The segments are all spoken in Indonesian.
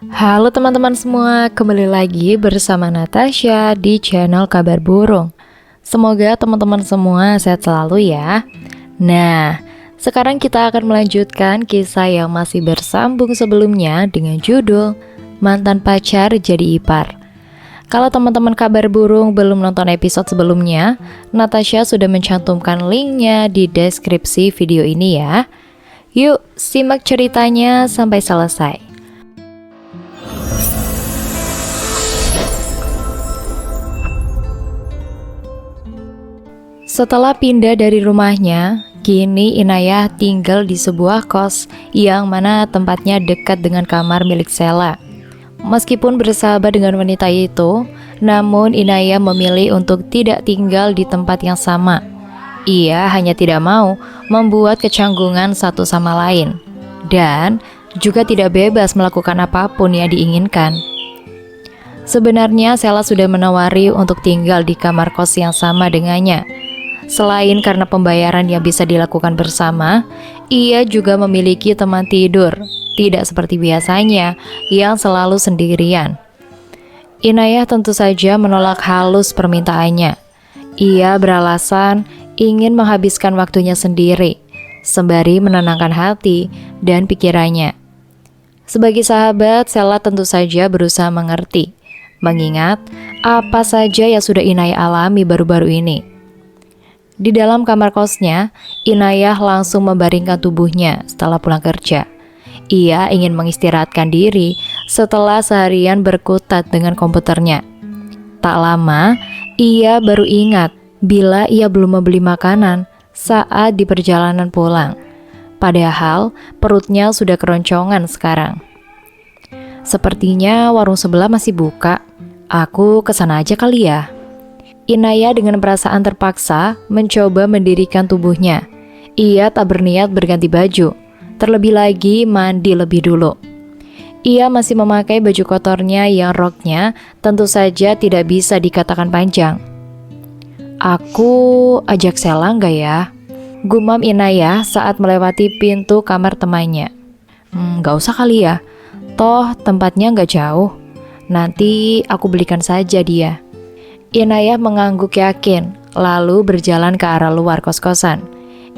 Halo teman-teman semua, kembali lagi bersama Natasha di channel Kabar Burung. Semoga teman-teman semua sehat selalu ya. Nah, sekarang kita akan melanjutkan kisah yang masih bersambung sebelumnya dengan judul Mantan Pacar Jadi Ipar. Kalau teman-teman Kabar Burung belum nonton episode sebelumnya, Natasha sudah mencantumkan linknya di deskripsi video ini ya. Yuk, simak ceritanya sampai selesai. Setelah pindah dari rumahnya, kini Inayah tinggal di sebuah kos yang mana tempatnya dekat dengan kamar milik Sela. Meskipun bersahabat dengan wanita itu, namun Inayah memilih untuk tidak tinggal di tempat yang sama. Ia hanya tidak mau membuat kecanggungan satu sama lain, dan juga tidak bebas melakukan apapun yang diinginkan. Sebenarnya Sela sudah menawari untuk tinggal di kamar kos yang sama dengannya. Selain karena pembayaran yang bisa dilakukan bersama, ia juga memiliki teman tidur, tidak seperti biasanya yang selalu sendirian. Inayah tentu saja menolak halus permintaannya. Ia beralasan ingin menghabiskan waktunya sendiri, sembari menenangkan hati dan pikirannya. Sebagai sahabat, Sela tentu saja berusaha mengerti, mengingat apa saja yang sudah Inayah alami baru-baru ini. Di dalam kamar kosnya, Inayah langsung membaringkan tubuhnya setelah pulang kerja. Ia ingin mengistirahatkan diri setelah seharian berkutat dengan komputernya. Tak lama, ia baru ingat bila ia belum membeli makanan saat di perjalanan pulang. Padahal perutnya sudah keroncongan sekarang. Sepertinya warung sebelah masih buka. Aku kesana aja kali ya. Inayah dengan perasaan terpaksa mencoba mendirikan tubuhnya. Ia tak berniat berganti baju, terlebih lagi mandi lebih dulu. Ia masih memakai baju kotornya yang roknya tentu saja tidak bisa dikatakan panjang. Aku ajak Sela nggak ya? Gumam Inayah saat melewati pintu kamar temannya. Nggak usah kali ya, toh tempatnya nggak jauh. Nanti aku belikan saja dia. Inayah mengangguk yakin, lalu berjalan ke arah luar kos-kosan.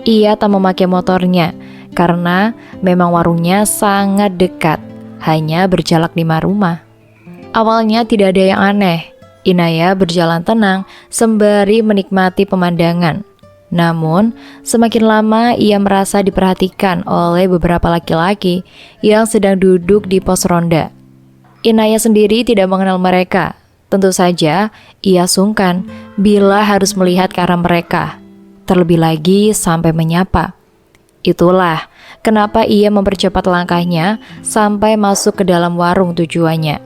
Ia tak memakai motornya, karena memang warungnya sangat dekat, hanya berjarak 5 rumah. Awalnya tidak ada yang aneh, Inayah berjalan tenang, sembari menikmati pemandangan. Namun, semakin lama ia merasa diperhatikan oleh beberapa laki-laki yang sedang duduk di pos ronda. Inayah sendiri tidak mengenal mereka. Tentu saja, ia sungkan bila harus melihat ke arah mereka, terlebih lagi sampai menyapa. Itulah kenapa ia mempercepat langkahnya sampai masuk ke dalam warung tujuannya.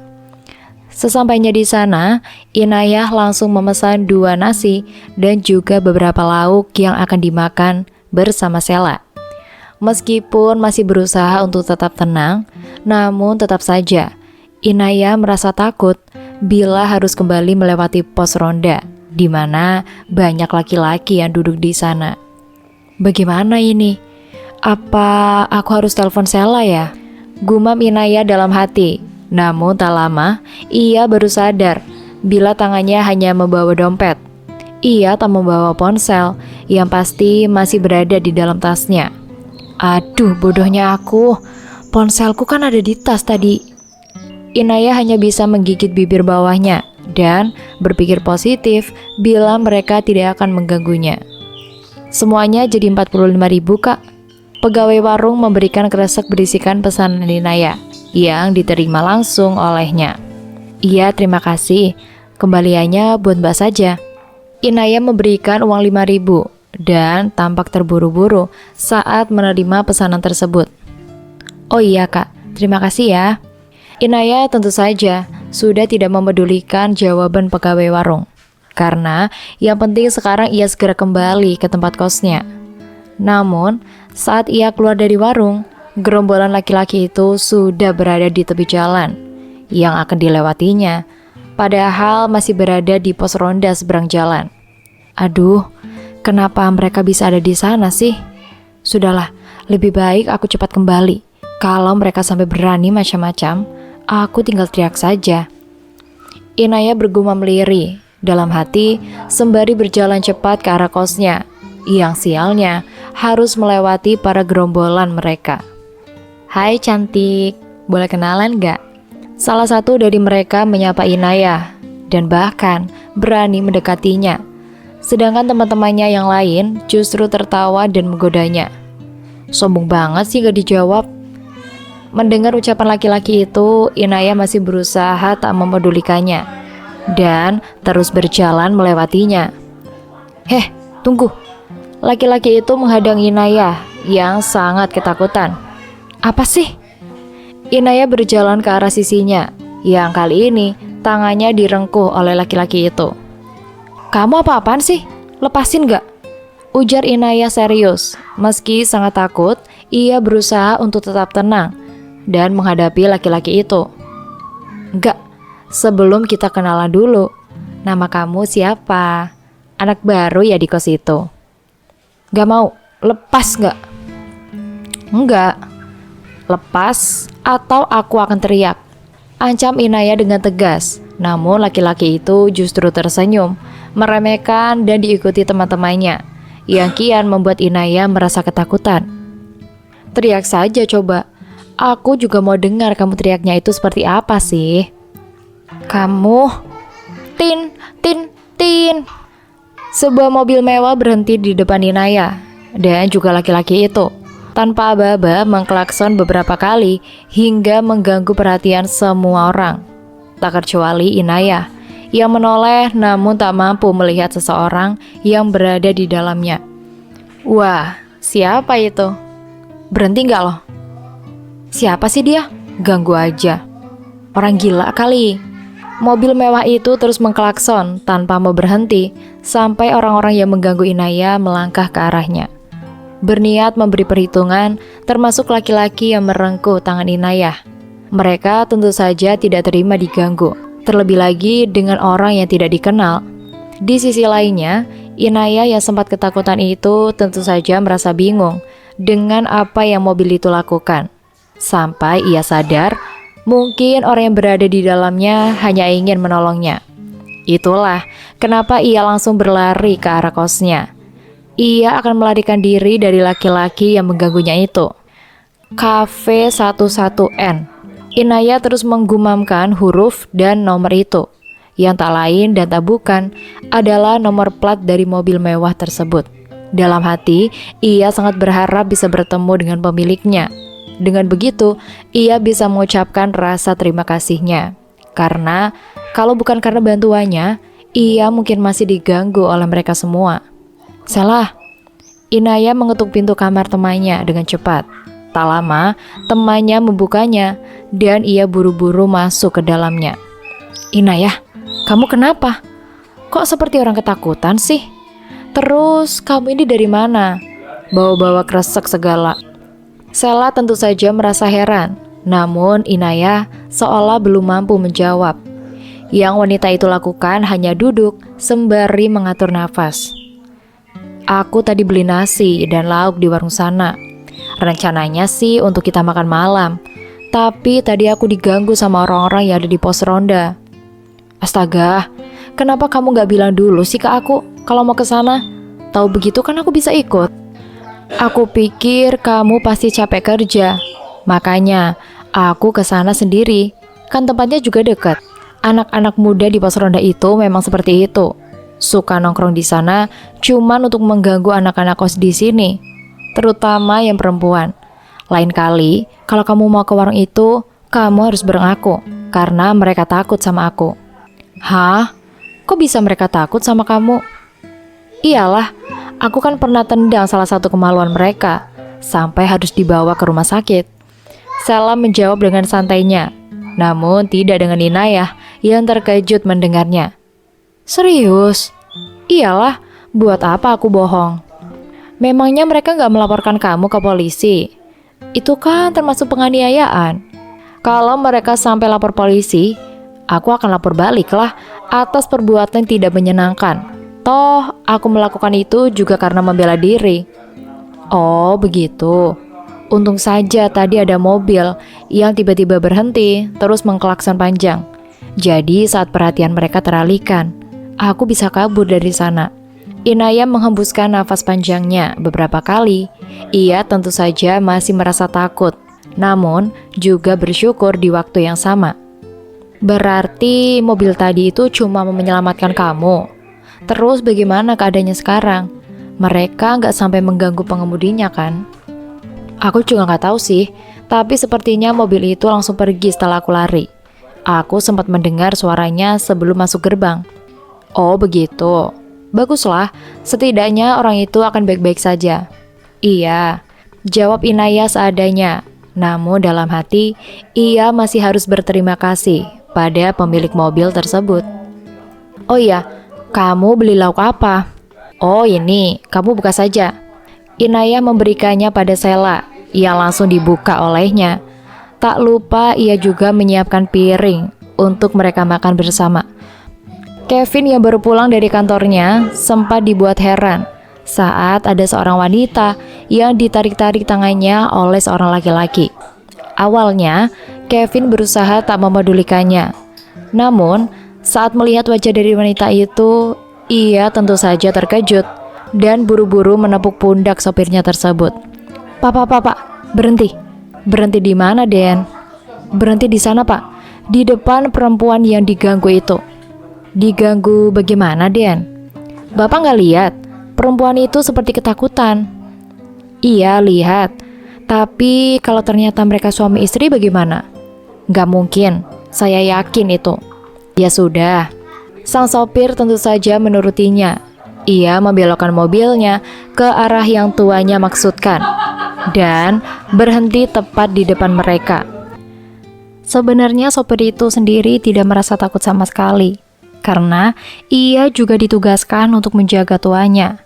Sesampainya di sana, Inayah langsung memesan 2 nasi dan juga beberapa lauk yang akan dimakan bersama Sela. Meskipun masih berusaha untuk tetap tenang, namun tetap saja Inayah merasa takut bila harus kembali melewati pos ronda, di mana banyak laki-laki yang duduk di sana. Bagaimana ini? Apa aku harus telepon Sela ya? Gumam Inayah dalam hati. Namun tak lama, ia baru sadar bila tangannya hanya membawa dompet. Ia tak membawa ponsel yang pasti masih berada di dalam tasnya. Aduh, bodohnya aku. Ponselku kan ada di tas tadi. Inayah hanya bisa menggigit bibir bawahnya dan berpikir positif bila mereka tidak akan mengganggunya. Semuanya jadi 45.000 kak. Pegawai warung memberikan kresek berisikan pesanan Inayah yang diterima langsung olehnya. Iya, terima kasih. Kembaliannya buat mbak saja. Inayah memberikan uang 5.000 dan tampak terburu-buru saat menerima pesanan tersebut. Oh iya kak, terima kasih ya. Inayah tentu saja sudah tidak memedulikan jawaban pegawai warung, karena yang penting sekarang ia segera kembali ke tempat kosnya. Namun, saat ia keluar dari warung, gerombolan laki-laki itu sudah berada di tepi jalan yang akan dilewatinya, padahal masih berada di pos ronda seberang jalan. Aduh, kenapa mereka bisa ada di sana sih? Sudahlah, lebih baik aku cepat kembali. Kalau mereka sampai berani macam-macam, Aku tinggal teriak saja. Inaya bergumam lirih dalam hati sembari berjalan cepat ke arah kosnya, yang sialnya harus melewati para gerombolan mereka. "Hai cantik, boleh kenalan gak?" Salah satu dari mereka menyapa Inaya dan bahkan berani mendekatinya. Sedangkan teman-temannya yang lain justru tertawa dan menggodanya. Sombong banget sih gak dijawab. Mendengar ucapan laki-laki itu, Inaya masih berusaha tak memedulikannya dan terus berjalan melewatinya. "Heh, tunggu." Laki-laki itu menghadang Inaya yang sangat ketakutan. "Apa sih?" Inaya berjalan ke arah sisinya, yang kali ini tangannya direngkuh oleh laki-laki itu. "Kamu apa-apaan sih? Lepasin gak?" ujar Inaya serius. Meski sangat takut, ia berusaha untuk tetap tenang dan menghadapi laki-laki itu. "Enggak, sebelum kita kenalan dulu. Nama kamu siapa? Anak baru ya di kos itu." "Gak mau, lepas gak?" "Enggak, lepas atau aku akan teriak," ancam Inaya dengan tegas. Namun laki-laki itu justru tersenyum, meremehkan dan diikuti teman-temannya, yang kian membuat Inaya merasa ketakutan. "Teriak saja coba. Aku juga mau dengar kamu teriaknya itu seperti apa sih." "Kamu..." Tin, tin, tin. Sebuah mobil mewah berhenti di depan Inaya dan juga laki-laki itu. Tanpa aba-aba mengklakson beberapa kali hingga mengganggu perhatian semua orang. Tak kecuali Inaya yang menoleh namun tak mampu melihat seseorang yang berada di dalamnya. "Wah, siapa itu? Berhenti nggak loh? Siapa sih dia? Ganggu aja. Orang gila kali." Mobil mewah itu terus mengklakson tanpa mau berhenti sampai orang-orang yang mengganggu Inaya melangkah ke arahnya, berniat memberi perhitungan, termasuk laki-laki yang merengkuh tangan Inaya. Mereka tentu saja tidak terima diganggu, terlebih lagi dengan orang yang tidak dikenal. Di sisi lainnya, Inaya yang sempat ketakutan itu tentu saja merasa bingung dengan apa yang mobil itu lakukan. Sampai ia sadar, mungkin orang yang berada di dalamnya hanya ingin menolongnya. Itulah kenapa ia langsung berlari ke arah kosnya. Ia akan melarikan diri dari laki-laki yang mengganggunya itu. Cafe 11N. Inaya terus menggumamkan huruf dan nomor itu, yang tak lain dan tak bukan adalah nomor plat dari mobil mewah tersebut. Dalam hati, ia sangat berharap bisa bertemu dengan pemiliknya. Dengan begitu, ia bisa mengucapkan rasa terima kasihnya. Karena kalau bukan karena bantuannya, ia mungkin masih diganggu oleh mereka semua. "Salah." Inaya mengetuk pintu kamar temannya dengan cepat. Tak lama, temannya membukanya dan ia buru-buru masuk ke dalamnya. "Inaya, kamu kenapa? Kok seperti orang ketakutan sih? Terus kamu ini dari mana? Bawa-bawa kresek segala." Sela tentu saja merasa heran, namun Inaya seolah belum mampu menjawab. Yang wanita itu lakukan hanya duduk sembari mengatur nafas. "Aku tadi beli nasi dan lauk di warung sana. Rencananya sih untuk kita makan malam, tapi tadi aku diganggu sama orang-orang yang ada di pos ronda." "Astaga, kenapa kamu gak bilang dulu sih ke aku kalau mau ke sana? Tahu begitu kan aku bisa ikut." "Aku pikir kamu pasti capek kerja, makanya aku ke sana sendiri. Kan tempatnya juga dekat." Anak-anak muda di pos ronda itu memang seperti itu. Suka nongkrong di sana cuman untuk mengganggu anak-anak kos di sini, terutama yang perempuan. Lain kali, kalau kamu mau ke warung itu, kamu harus bareng aku, karena mereka takut sama aku." "Hah? Kok bisa mereka takut sama kamu?" "Iyalah, aku kan pernah tendang salah satu kemaluan mereka, sampai harus dibawa ke rumah sakit." Sela menjawab dengan santainya, namun tidak dengan Inaya yang terkejut mendengarnya. "Serius?" "Iyalah, buat apa aku bohong? Memangnya mereka gak melaporkan kamu ke polisi? Itu kan termasuk penganiayaan. Kalau mereka sampai lapor polisi, aku akan lapor balik lah atas perbuatan tidak menyenangkan. Toh, aku melakukan itu juga karena membela diri." "Oh, begitu. Untung saja tadi ada mobil yang tiba-tiba berhenti terus mengklakson panjang. Jadi saat perhatian mereka teralihkan, aku bisa kabur dari sana. Inaya menghembuskan nafas panjangnya beberapa kali. Ia tentu saja masih merasa takut, namun juga bersyukur di waktu yang sama. Berarti mobil tadi itu cuma menyelamatkan kamu. Terus bagaimana keadaannya sekarang? Mereka nggak sampai mengganggu pengemudinya kan? Aku juga nggak tahu sih, tapi sepertinya mobil itu langsung pergi setelah aku lari. Aku sempat mendengar suaranya sebelum masuk gerbang. Oh begitu, baguslah, setidaknya orang itu akan baik-baik saja. Iya, jawab Inaya seadanya. Namun dalam hati, ia masih harus berterima kasih pada pemilik mobil tersebut. Oh iya, kamu beli lauk apa? Oh ini, kamu buka saja. Inaya memberikannya pada Sela, yang langsung dibuka olehnya. Tak lupa ia juga menyiapkan piring untuk mereka makan bersama. Kevin yang baru pulang dari kantornya sempat dibuat heran saat ada seorang wanita yang ditarik-tarik tangannya oleh seorang laki-laki. Awalnya, Kevin berusaha tak memedulikannya. Namun, saat melihat wajah dari wanita itu, ia tentu saja terkejut dan buru-buru menepuk pundak sopirnya tersebut. Pak, berhenti. Berhenti di mana, Den? Berhenti di sana, Pak. Di depan perempuan yang diganggu itu. Diganggu bagaimana, Den? Bapak nggak lihat? Perempuan itu seperti ketakutan. Iya, lihat. Tapi kalau ternyata mereka suami istri bagaimana? Nggak mungkin, saya yakin itu. Ya sudah. Sang sopir tentu saja menurutinya. Ia membelokkan mobilnya ke arah yang tuanya maksudkan dan berhenti tepat di depan mereka. Sebenarnya sopir itu sendiri tidak merasa takut sama sekali, karena ia juga ditugaskan untuk menjaga tuanya.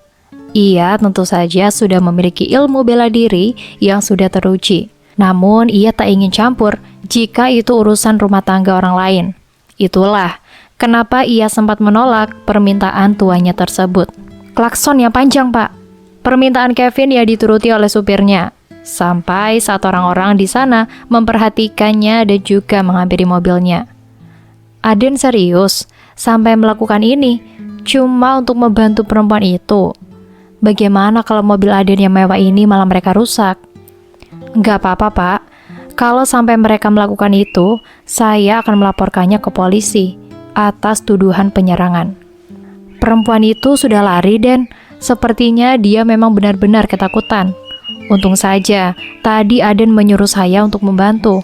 Ia tentu saja sudah memiliki ilmu bela diri yang sudah teruji. Namun ia tak ingin campur jika itu urusan rumah tangga orang lain. Itulah kenapa ia sempat menolak permintaan tuanya tersebut. Klakson yang panjang, Pak. Permintaan Kevin ya dituruti oleh supirnya. Sampai saat orang-orang di sana memperhatikannya dan juga menghampiri mobilnya. Aden serius sampai melakukan ini cuma untuk membantu perempuan itu. Bagaimana kalau mobil Aden yang mewah ini malah mereka rusak? Nggak apa-apa, Pak. Kalau sampai mereka melakukan itu, saya akan melaporkannya ke polisi atas tuduhan penyerangan. Perempuan itu sudah lari dan sepertinya dia memang benar-benar ketakutan. Untung saja, tadi Aden menyuruh saya untuk membantu.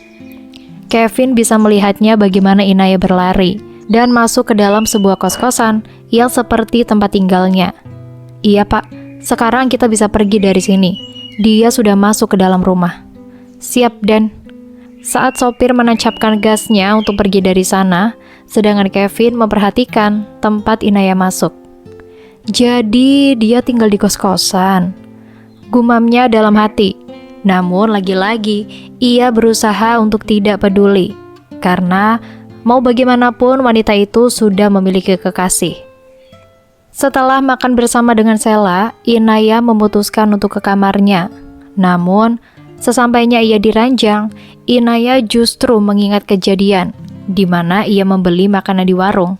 Kevin bisa melihatnya bagaimana Inaya berlari dan masuk ke dalam sebuah kos-kosan yang seperti tempat tinggalnya. Iya, Pak. Sekarang kita bisa pergi dari sini. Dia sudah masuk ke dalam rumah. Siap, Dan. Saat sopir menancapkan gasnya untuk pergi dari sana, sedangkan Kevin memperhatikan tempat Inaya masuk. Jadi dia tinggal di kos-kosan. Gumamnya dalam hati. Namun lagi-lagi ia berusaha untuk tidak peduli. Karena mau bagaimanapun wanita itu sudah memiliki kekasih. Setelah makan bersama dengan Sela, Inaya memutuskan untuk ke kamarnya. Namun, sesampainya ia di ranjang, Inaya justru mengingat kejadian di mana ia membeli makanan di warung.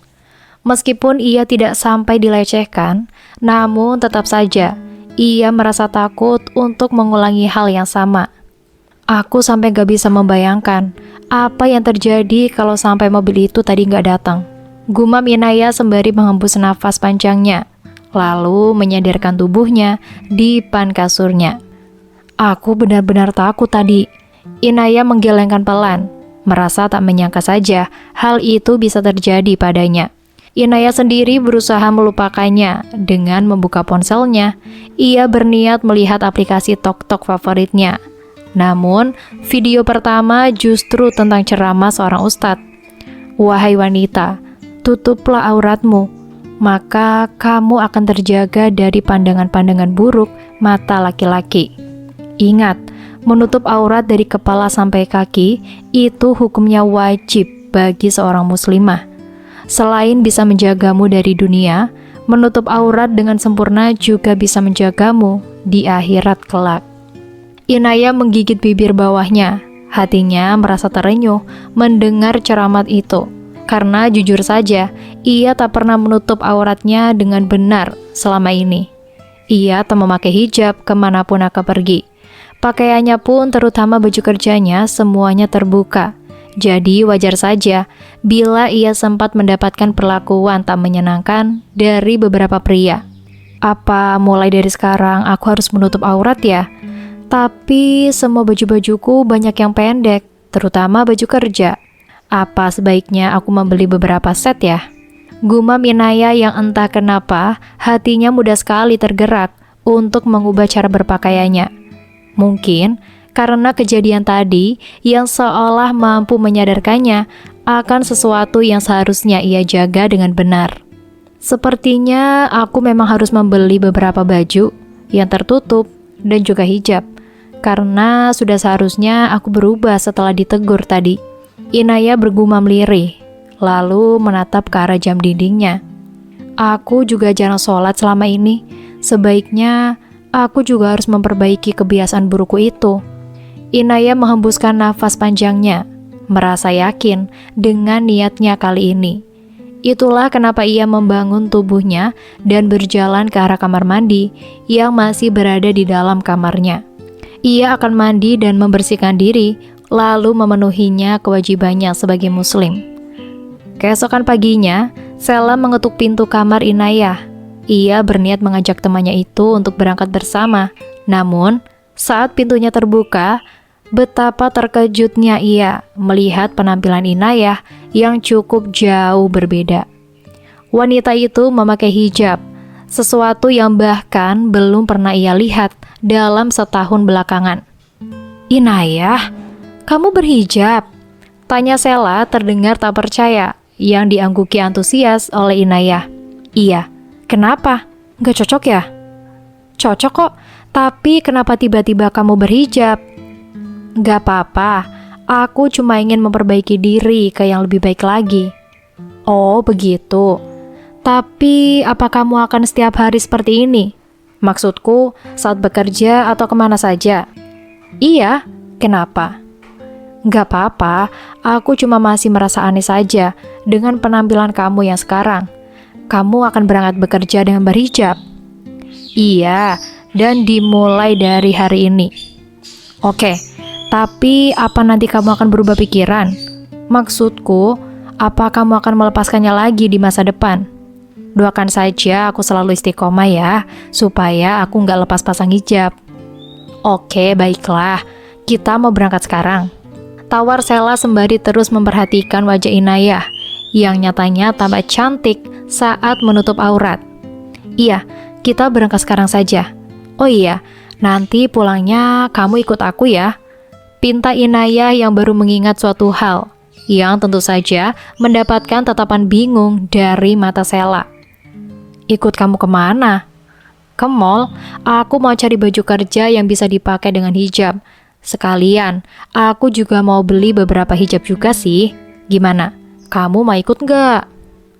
Meskipun ia tidak sampai dilecehkan, namun tetap saja ia merasa takut untuk mengulangi hal yang sama. Aku sampai gak bisa membayangkan apa yang terjadi kalau sampai mobil itu tadi gak datang. Gumam Inaya sembari menghembus nafas panjangnya, lalu menyadarkan tubuhnya di depan kasurnya. Aku benar-benar takut tadi. Inaya menggelengkan pelan, merasa tak menyangka saja hal itu bisa terjadi padanya. Inaya sendiri berusaha melupakannya dengan membuka ponselnya. Ia berniat melihat aplikasi TokTok favoritnya. Namun, video pertama justru tentang ceramah seorang ustadz. Wahai wanita, tutuplah auratmu, maka kamu akan terjaga dari pandangan-pandangan buruk mata laki-laki. Ingat, menutup aurat dari kepala sampai kaki itu hukumnya wajib bagi seorang muslimah. Selain bisa menjagamu dari dunia, menutup aurat dengan sempurna juga bisa menjagamu di akhirat kelak. Inaya menggigit bibir bawahnya. Hatinya merasa terenyuh mendengar ceramah itu. Karena jujur saja, ia tak pernah menutup auratnya dengan benar selama ini. Ia tak memakai hijab kemanapun akan pergi. Pakaiannya pun, terutama baju kerjanya, semuanya terbuka. Jadi wajar saja bila ia sempat mendapatkan perlakuan tak menyenangkan dari beberapa pria. Apa mulai dari sekarang aku harus menutup aurat ya? Tapi semua baju-bajuku banyak yang pendek, terutama baju kerja. Apa sebaiknya aku membeli beberapa set ya? Gumam Inaya yang entah kenapa hatinya mudah sekali tergerak untuk mengubah cara berpakaiannya. Mungkin karena kejadian tadi yang seolah mampu menyadarkannya akan sesuatu yang seharusnya ia jaga dengan benar. Sepertinya aku memang harus membeli beberapa baju yang tertutup dan juga hijab, karena sudah seharusnya aku berubah setelah ditegur tadi. Inaya bergumam lirih, lalu menatap ke arah jam dindingnya. Aku juga jarang sholat selama ini. Sebaiknya aku juga harus memperbaiki kebiasaan burukku itu. Inaya menghembuskan nafas panjangnya, merasa yakin dengan niatnya kali ini. Itulah kenapa ia membangun tubuhnya dan berjalan ke arah kamar mandi yang masih berada di dalam kamarnya. Ia akan mandi dan membersihkan diri, lalu memenuhinya kewajibannya sebagai muslim. Keesokan paginya, Sela mengetuk pintu kamar Inaya. Ia berniat mengajak temannya itu untuk berangkat bersama. Namun, saat pintunya terbuka, betapa terkejutnya ia melihat penampilan Inaya yang cukup jauh berbeda. Wanita itu memakai hijab, sesuatu yang bahkan belum pernah ia lihat dalam setahun belakangan. "Inaya, kamu berhijab?" tanya Sela terdengar tak percaya, yang diangguki antusias oleh Inaya. "Iya, kenapa? Gak cocok ya?" "Cocok kok, tapi kenapa tiba-tiba kamu berhijab?" "Gak apa-apa, aku cuma ingin memperbaiki diri ke yang lebih baik lagi." "Oh begitu, tapi apa kamu akan setiap hari seperti ini? Maksudku, saat bekerja atau kemana saja?" "Iya, kenapa?" "Gak apa-apa, aku cuma masih merasa aneh saja dengan penampilan kamu yang sekarang. Kamu akan berangkat bekerja dengan berhijab?" "Iya, dan dimulai dari hari ini." "Oke, tapi apa nanti kamu akan berubah pikiran? Maksudku, apa kamu akan melepaskannya lagi di masa depan?" "Doakan saja aku selalu istiqomah ya, supaya aku nggak lepas pasang hijab." "Oke, baiklah, kita mau berangkat sekarang," tawar Sela sembari terus memperhatikan wajah Inaya yang nyatanya tambah cantik saat menutup aurat. "Iya, kita berangkat sekarang saja. Oh iya, nanti pulangnya kamu ikut aku ya," pinta Inaya yang baru mengingat suatu hal yang tentu saja mendapatkan tatapan bingung dari mata Sela. "Ikut kamu kemana?" "Ke mall, aku mau cari baju kerja yang bisa dipakai dengan hijab. Sekalian, aku juga mau beli beberapa hijab juga sih. Gimana? Kamu mau ikut nggak?"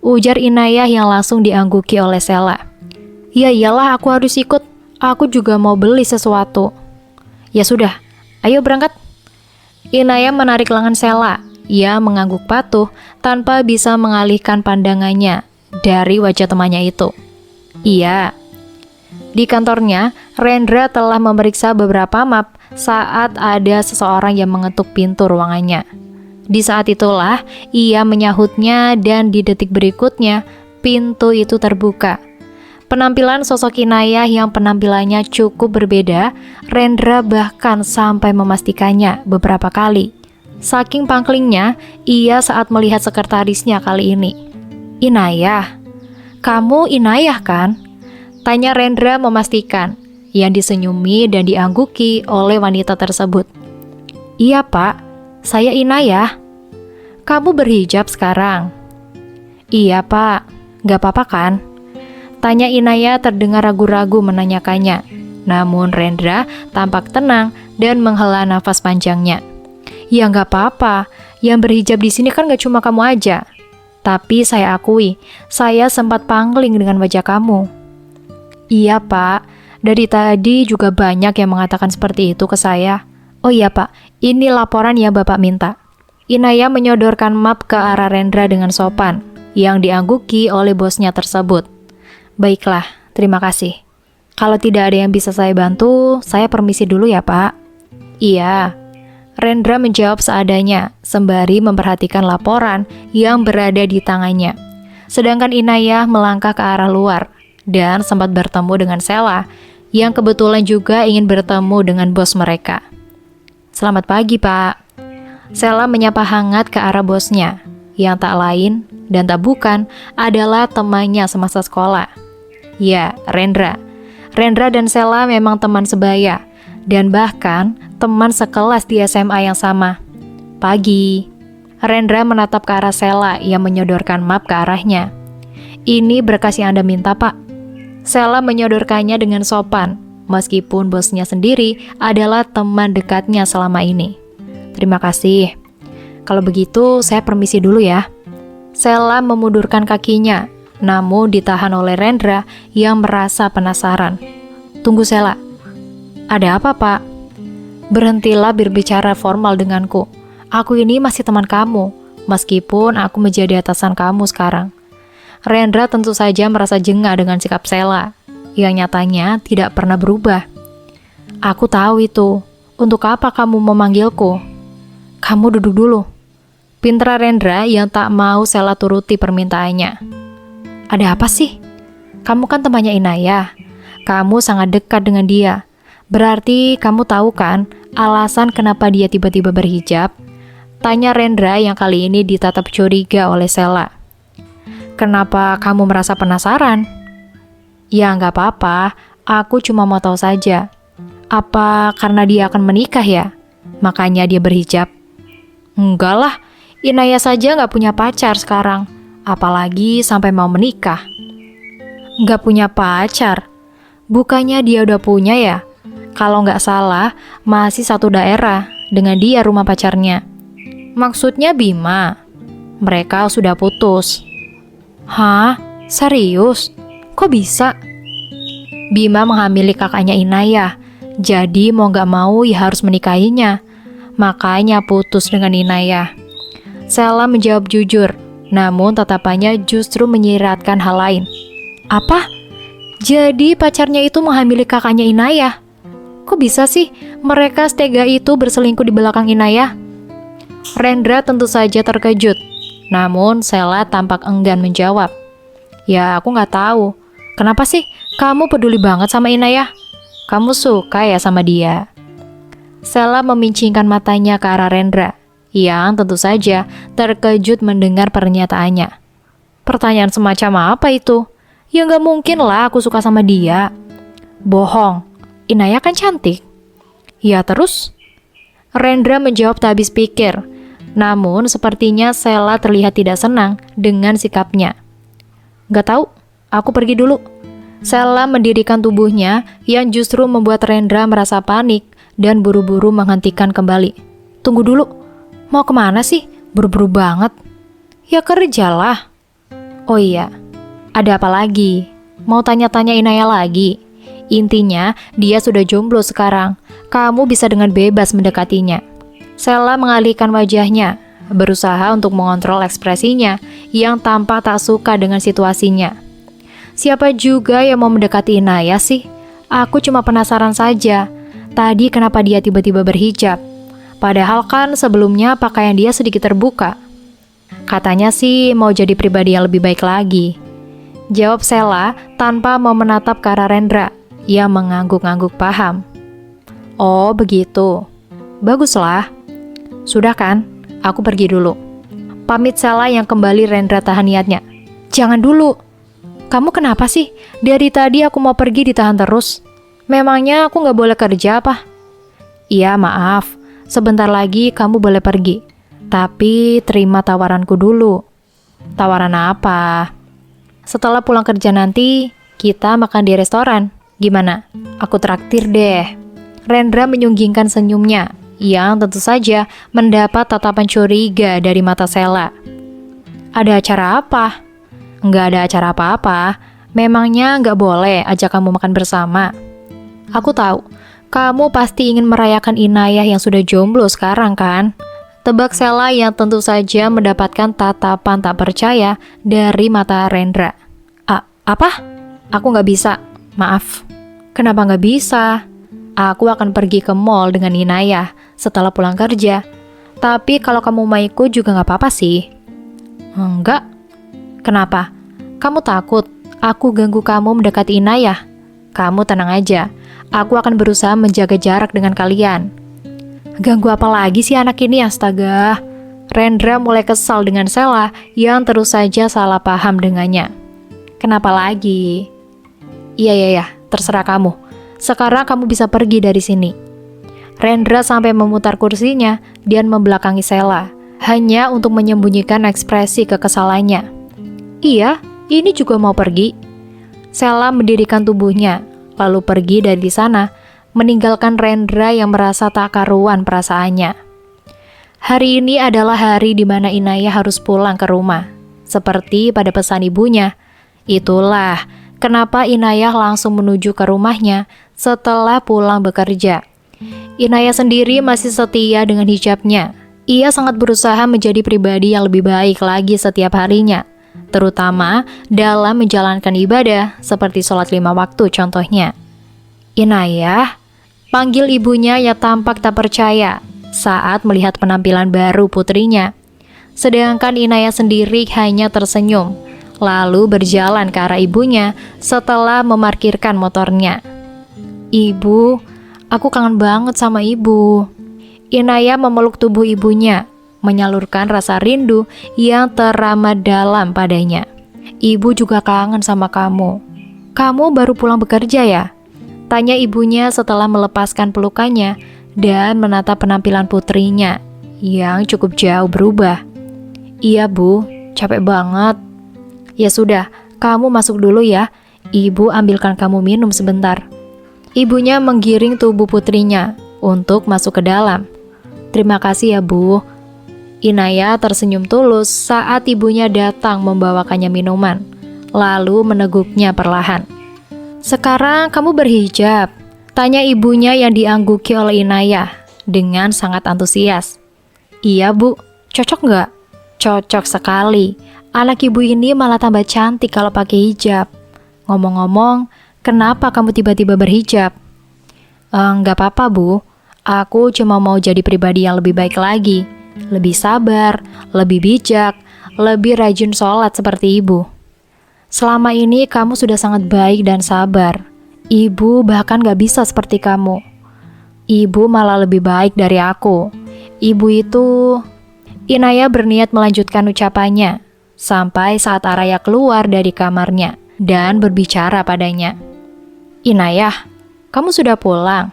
ujar Inaya yang langsung diangguki oleh Sela. "Ya iyalah, aku harus ikut. Aku juga mau beli sesuatu." "Ya sudah, ayo berangkat." Inaya menarik lengan Sela. Ia mengangguk patuh tanpa bisa mengalihkan pandangannya dari wajah temannya itu. "Iya." Di kantornya, Rendra telah memeriksa beberapa map saat ada seseorang yang mengetuk pintu ruangannya. Di saat itulah ia menyahutnya dan di detik berikutnya pintu itu terbuka. Penampilan sosok Inaya yang penampilannya cukup berbeda, Rendra bahkan sampai memastikannya beberapa kali. Saking pangklingnya ia saat melihat sekretarisnya kali ini. "Inaya, kamu Inaya kan?" tanya Rendra memastikan, yang disenyumi dan diangguki oleh wanita tersebut. "Iya pak, saya Inaya." "Kamu berhijab sekarang?" "Iya pak, gak apa-apa kan?" tanya Inaya terdengar ragu-ragu menanyakannya. Namun Rendra tampak tenang dan menghela nafas panjangnya. "Ya gak apa-apa, yang berhijab di sini kan gak cuma kamu aja. Tapi saya akui, saya sempat pangling dengan wajah kamu." "Iya pak, Dari tadi juga banyak yang mengatakan seperti itu ke saya. Oh iya Pak, ini laporan yang Bapak minta. Inaya menyodorkan map ke arah Rendra dengan sopan, yang diangguki oleh bosnya tersebut. Baiklah, terima kasih. Kalau tidak ada yang bisa saya bantu, saya permisi dulu ya Pak. Iya. Rendra menjawab seadanya, sembari memperhatikan laporan yang berada di tangannya. Sedangkan Inayah melangkah ke arah luar, dan sempat bertemu dengan Sela, yang kebetulan juga ingin bertemu dengan bos mereka. Selamat pagi, Pak. Sela menyapa hangat ke arah bosnya, yang tak lain dan tak bukan adalah temannya semasa sekolah. Ya, Rendra. Rendra dan Sela memang teman sebaya, dan bahkan teman sekelas di SMA yang sama. Pagi. Rendra menatap ke arah Sela yang menyodorkan map ke arahnya. Ini berkas yang Anda minta, Pak. Sela menyodorkannya dengan sopan, meskipun bosnya sendiri adalah teman dekatnya selama ini. Terima kasih. Kalau begitu, saya permisi dulu ya. Sela memundurkan kakinya, namun ditahan oleh Rendra yang merasa penasaran. Tunggu Sela. Ada apa, Pak? Berhentilah berbicara formal denganku. Aku ini masih teman kamu, meskipun aku menjadi atasan kamu sekarang. Rendra tentu saja merasa jengah dengan sikap Sela, yang nyatanya tidak pernah berubah. Aku tahu itu. Untuk apa kamu memanggilku? Kamu duduk dulu. Pintar Rendra yang tak mau Sela turuti permintaannya. Ada apa sih? Kamu kan temannya Inayah. Kamu sangat dekat dengan dia. Berarti kamu tahu kan alasan kenapa dia tiba-tiba berhijab? Tanya Rendra yang kali ini ditatap curiga oleh Sela. Kenapa kamu merasa penasaran? Ya nggak apa-apa, aku cuma mau tahu saja. Apa karena dia akan menikah ya? Makanya dia berhijab? Enggak lah, Inayah saja nggak punya pacar sekarang. Apalagi sampai mau menikah. Nggak punya pacar? Bukannya dia udah punya ya? Kalau nggak salah, masih satu daerah dengan dia rumah pacarnya. Maksudnya Bima. Mereka sudah putus. Hah? Serius? Kok bisa? Bima menghamili kakaknya Inayah. Jadi mau nggak mau ya harus menikahinya. Makanya putus dengan Inayah. Sela menjawab jujur, namun tatapannya justru menyiratkan hal lain. Apa? Jadi pacarnya itu menghamili kakaknya Inayah? Kok bisa sih mereka setega itu berselingkuh di belakang Inayah? Rendra tentu saja terkejut, namun Sela tampak enggan menjawab. Ya aku nggak tahu, kenapa sih kamu peduli banget sama Inayah? Kamu suka ya sama dia? Sela memincingkan matanya ke arah Rendra, yang tentu saja terkejut mendengar pernyataannya. Pertanyaan semacam apa itu? Ya nggak mungkin lah aku suka sama dia. Bohong. Inayah kan cantik. Ya terus? Rendra menjawab tak habis pikir. Namun sepertinya Sela terlihat tidak senang dengan sikapnya. Gak tahu, aku pergi dulu. Sela mendirikan tubuhnya yang justru membuat Rendra merasa panik dan buru-buru menghentikan kembali. Tunggu dulu, mau kemana sih? Buru-buru banget. Ya kerjalah. Oh iya, ada apa lagi? Mau tanya-tanya Inayah lagi? Intinya, dia sudah jomblo sekarang. Kamu bisa dengan bebas mendekatinya. Sela mengalihkan wajahnya, berusaha untuk mengontrol ekspresinya yang tampak tak suka dengan situasinya. Siapa juga yang mau mendekati Inayah sih? Aku cuma penasaran saja. Tadi kenapa dia tiba-tiba berhijab? Padahal kan sebelumnya pakaian dia sedikit terbuka. Katanya sih mau jadi pribadi yang lebih baik lagi. Jawab Sela tanpa mau menatap ke arah Rendra yang mengangguk-angguk paham. Oh begitu. Baguslah. Sudah kan? Aku pergi dulu. Pamit Sela yang kembali Rendra tahan niatnya. Jangan dulu. Kamu kenapa sih? Dari tadi aku mau pergi ditahan terus. Memangnya aku nggak boleh kerja apa? Iya maaf. Sebentar lagi kamu boleh pergi. Tapi terima tawaranku dulu. Tawaran apa? Setelah pulang kerja nanti, kita makan di restoran. Gimana? Aku traktir deh. Rendra menyunggingkan senyumnya, yang tentu saja mendapat tatapan curiga dari mata Sela. Ada acara apa? Nggak ada acara apa-apa. Memangnya nggak boleh ajak kamu makan bersama? Aku tahu, kamu pasti ingin merayakan Inayah yang sudah jomblo sekarang kan? Tebak Sela yang tentu saja mendapatkan tatapan tak percaya dari mata Rendra. Apa? Aku nggak bisa, maaf. Kenapa nggak bisa? Aku akan pergi ke mall dengan Inayah setelah pulang kerja. Tapi kalau kamu mau ikut juga nggak apa-apa sih. Enggak. Kenapa? Kamu takut aku ganggu kamu mendekati Inayah? Kamu tenang aja. Aku akan berusaha menjaga jarak dengan kalian. Ganggu apa lagi sih anak ini, astaga? Rendra mulai kesal dengan Sela yang terus saja salah paham dengannya. Kenapa lagi? Iya, terserah kamu. Sekarang kamu bisa pergi dari sini. Rendra sampai memutar kursinya dan membelakangi Sela, hanya untuk menyembunyikan ekspresi kekesalannya. Iya, ini juga mau pergi. Sela mendirikan tubuhnya, lalu pergi dari sana, meninggalkan Rendra yang merasa tak karuan perasaannya. Hari ini adalah hari di mana Inayah harus pulang ke rumah, seperti pada pesan ibunya. Itulah kenapa Inayah langsung menuju ke rumahnya setelah pulang bekerja. Inayah sendiri masih setia dengan hijabnya. Ia sangat berusaha menjadi pribadi yang lebih baik lagi setiap harinya, terutama dalam menjalankan ibadah seperti sholat 5 waktu contohnya. Inayah, panggil ibunya yang tampak tak percaya saat melihat penampilan baru putrinya. Sedangkan Inayah sendiri hanya tersenyum, lalu berjalan ke arah ibunya setelah memarkirkan motornya. Ibu, aku kangen banget sama ibu. Inayah memeluk tubuh ibunya, menyalurkan rasa rindu yang teramat dalam padanya. Ibu juga kangen sama kamu. Kamu baru pulang bekerja ya? Tanya ibunya setelah melepaskan pelukannya dan menatap penampilan putrinya yang cukup jauh berubah. Iya bu, capek banget. Ya sudah, kamu masuk dulu ya. Ibu ambilkan kamu minum sebentar. Ibunya menggiring tubuh putrinya untuk masuk ke dalam. Terima kasih ya bu. Inayah tersenyum tulus saat ibunya datang membawakannya minuman, lalu meneguknya perlahan. Sekarang kamu berhijab? Tanya ibunya yang diangguki oleh Inayah dengan sangat antusias. Iya bu, cocok nggak? Cocok sekali. Anak ibu ini malah tambah cantik kalau pakai hijab. Ngomong-ngomong, kenapa kamu tiba-tiba berhijab? Nggak apa-apa bu, aku cuma mau jadi pribadi yang lebih baik lagi. Lebih sabar, lebih bijak, lebih rajin sholat seperti ibu. Selama ini kamu sudah sangat baik dan sabar. Ibu bahkan gak bisa seperti kamu. Ibu malah lebih baik dari aku. Ibu itu... Inayah berniat melanjutkan ucapannya, sampai saat Araya keluar dari kamarnya dan berbicara padanya. Inayah, kamu sudah pulang?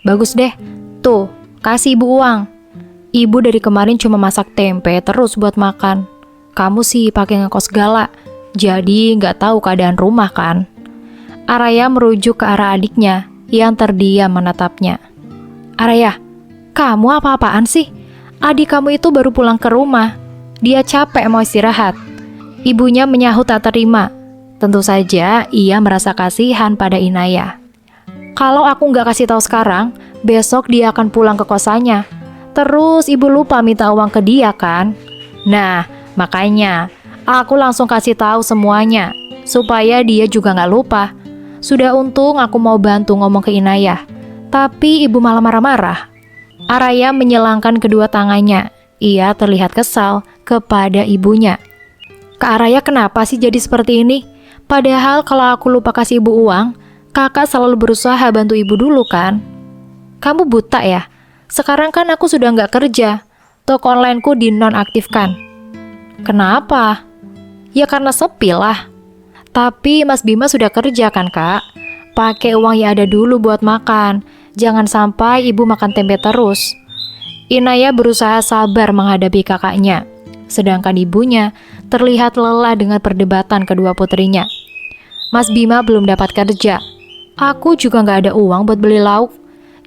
Bagus deh, tuh, kasih ibu uang. Ibu dari kemarin cuma masak tempe terus buat makan. Kamu sih pakai ngekos segala, jadi nggak tahu keadaan rumah kan? Araya merujuk ke arah adiknya yang terdiam menatapnya. Araya, kamu apa-apaan sih? Adik kamu itu baru pulang ke rumah. Dia capek mau istirahat. Ibunya menyahut tak terima. Tentu saja ia merasa kasihan pada Inayah. Kalau aku nggak kasih tahu sekarang, besok dia akan pulang ke kosannya. Terus ibu lupa minta uang ke dia kan? Nah, makanya aku langsung kasih tahu semuanya supaya dia juga nggak lupa. Sudah untung aku mau bantu ngomong ke Inayah, tapi ibu malah marah-marah. Araya menyilangkan kedua tangannya. Ia terlihat kesal kepada ibunya. Kak Araya kenapa sih jadi seperti ini? Padahal kalau aku lupa kasih ibu uang, kakak selalu berusaha bantu ibu dulu kan? Kamu buta ya? Sekarang kan aku sudah nggak kerja. Toko onlineku dinonaktifkan. Kenapa? Ya karena sepi lah. Tapi Mas Bima sudah kerja kan kak? Pakai uang yang ada dulu buat makan. Jangan sampai ibu makan tempe terus. Inayah berusaha sabar menghadapi kakaknya. Sedangkan ibunya terlihat lelah dengan perdebatan kedua putrinya. Mas Bima belum dapat kerja. Aku juga nggak ada uang buat beli lauk.